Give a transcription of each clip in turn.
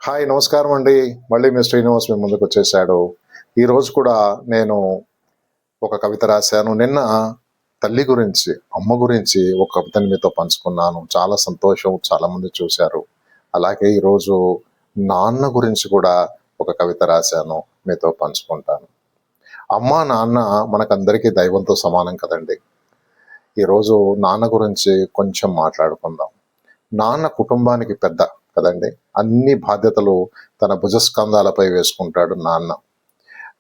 Hi నమస్కారం అండి. మళ్ళీ మీ శ్రీనివాస్ మీ ముందుకు వచ్చేసాడు. ఈరోజు కూడా నేను ఒక కవిత రాశాను. నిన్న తల్లి గురించి, అమ్మ గురించి ఒక కవితని మీతో పంచుకున్నాను. చాలా సంతోషం, చాలామంది చూశారు. అలాగే ఈరోజు నాన్న గురించి కూడా ఒక కవిత రాశాను, మీతో పంచుకుంటాను. అమ్మ, నాన్న మనకందరికీ దైవంతో సమానం కదండి. ఈరోజు నాన్న గురించి కొంచెం మాట్లాడుకుందాం. నాన్న కుటుంబానికి పెద్ద కదండి. అన్ని బాధ్యతలు తన భుజస్కంధాలపై వేసుకుంటాడు నాన్న.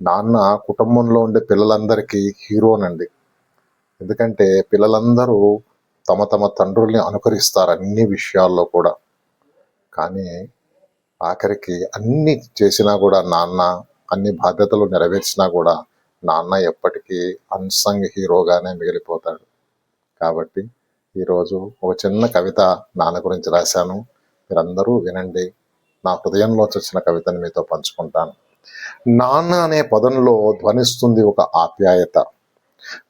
నాన్న కుటుంబంలో ఉండే పిల్లలందరికీ హీరోనండి. ఎందుకంటే పిల్లలందరూ తమ తమ తండ్రుల్ని అనుకరిస్తారు అన్ని విషయాల్లో కూడా. కానీ ఆఖరికి అన్ని చేసినా కూడా నాన్న, అన్ని బాధ్యతలు నెరవేర్చినా కూడా నాన్న ఎప్పటికీ అన్సంగ్ హీరోగానే మిగిలిపోతాడు. కాబట్టి ఈరోజు ఒక చిన్న కవిత నాన్న గురించి రాశాను. మీరందరూ వినండి. నా హృదయంలోంచి వచ్చిన కవితని మీతో పంచుకుంటాను. నాన్న అనే పదంలో ధ్వనిస్తుంది ఒక ఆప్యాయత.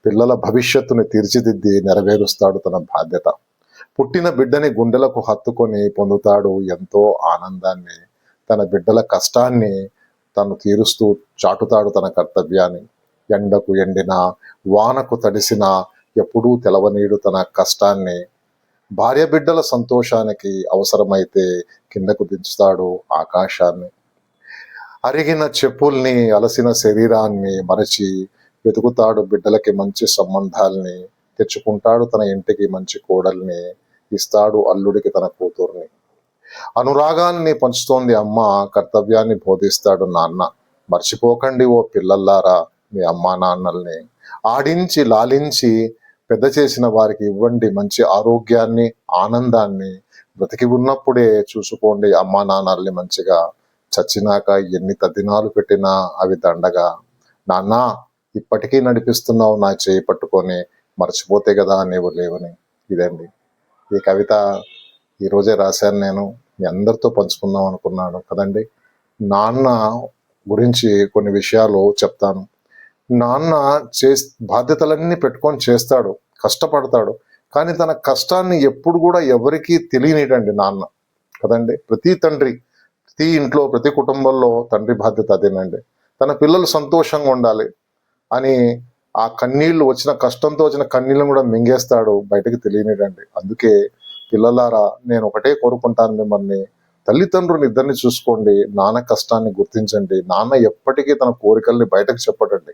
పిల్లల భవిష్యత్తుని తీర్చిదిద్ది నెరవేరుస్తాడు తన బాధ్యత. పుట్టిన బిడ్డని గుండెలకు హత్తుకొని పొందుతాడు ఎంతో ఆనందాన్ని. తన బిడ్డల కష్టాన్ని తను తీరుస్తూ చాటుతాడు తన కర్తవ్యాన్ని. ఎండకు ఎండిన, వానకు తడిసిన ఎప్పుడూ తెలవనీడు తన కష్టాన్ని. భార్య బిడ్డల సంతోషానికి అవసరమైతే కిందకు దించుతాడు ఆకాశాన్ని. అరిగిన చెప్పుల్ని, అలసిన శరీరాన్ని మరచి వెతుకుతాడు బిడ్డలకి మంచి సంబంధాల్ని. తెచ్చుకుంటాడు తన ఇంటికి మంచి కోడల్ని. ఇస్తాడు అల్లుడికి తన కూతుర్ని. అనురాగాన్ని పంచుతోంది అమ్మ, కర్తవ్యాన్ని బోధిస్తాడు నాన్న. మర్చిపోకండి ఓ పిల్లల్లారా మీ అమ్మా నాన్నల్ని. ఆడించి లాలించి పెద్ద చేసిన వారికి ఇవ్వండి మంచి ఆరోగ్యాన్ని, ఆనందాన్ని. బ్రతికి ఉన్నప్పుడే చూసుకోండి అమ్మా నాన్నల్ని మంచిగా. చచ్చినాక ఎన్ని తద్దినాలు పెట్టినా అవి దండగా. నాన్న, ఇప్పటికీ నడిపిస్తున్నావు నా చేయి పట్టుకొని, మర్చిపోతే కదా నీవు లేవని. ఇదండి ఈ కవిత. ఈరోజే రాశాను నేను. మీ అందరితో పంచుకుందాం అనుకున్నాను కదండి. నాన్న గురించి కొన్ని విషయాలు చెప్తాను. నాన్న బాధ్యతలన్నీ పెట్టుకొని చేస్తాడు, కష్టపడతాడు. కానీ తన కష్టాన్ని ఎప్పుడు కూడా ఎవరికీ తెలియనిటండి నాన్న కదండి. ప్రతి తండ్రి, ప్రతి ఇంట్లో, ప్రతి కుటుంబంలో తండ్రి బాధ్యత అదేనండి. తన పిల్లలు సంతోషంగా ఉండాలి అని ఆ కన్నీళ్లు వచ్చిన, కష్టంతో వచ్చిన కన్నీళ్ళను కూడా మింగేస్తాడు, బయటకు తెలియనిటండి. అందుకే పిల్లలారా, నేను ఒకటే కోరుకుంటాను మిమ్మల్ని, తల్లిదండ్రులు ఇద్దరిని చూసుకోండి, నాన్న కష్టాన్ని గుర్తించండి. నాన్న ఎప్పటికీ తన కోరికల్ని బయటకు చెప్పడండి.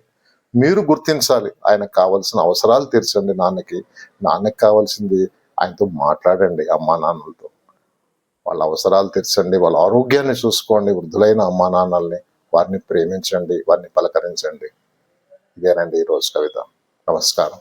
మీరు గుర్తించాలి. ఆయనకు కావాల్సిన అవసరాలు తీర్చండి నాన్నకి. నాన్నకి కావాల్సింది ఆయనతో మాట్లాడండి, అమ్మా నాన్నలతో. వాళ్ళ అవసరాలు తీర్చండి, వాళ్ళ ఆరోగ్యాన్ని చూసుకోండి. వృద్ధులైన అమ్మా నాన్నల్ని, వారిని ప్రేమించండి, వారిని పలకరించండి. ఇదేనండి ఈరోజు కవిత. నమస్కారం.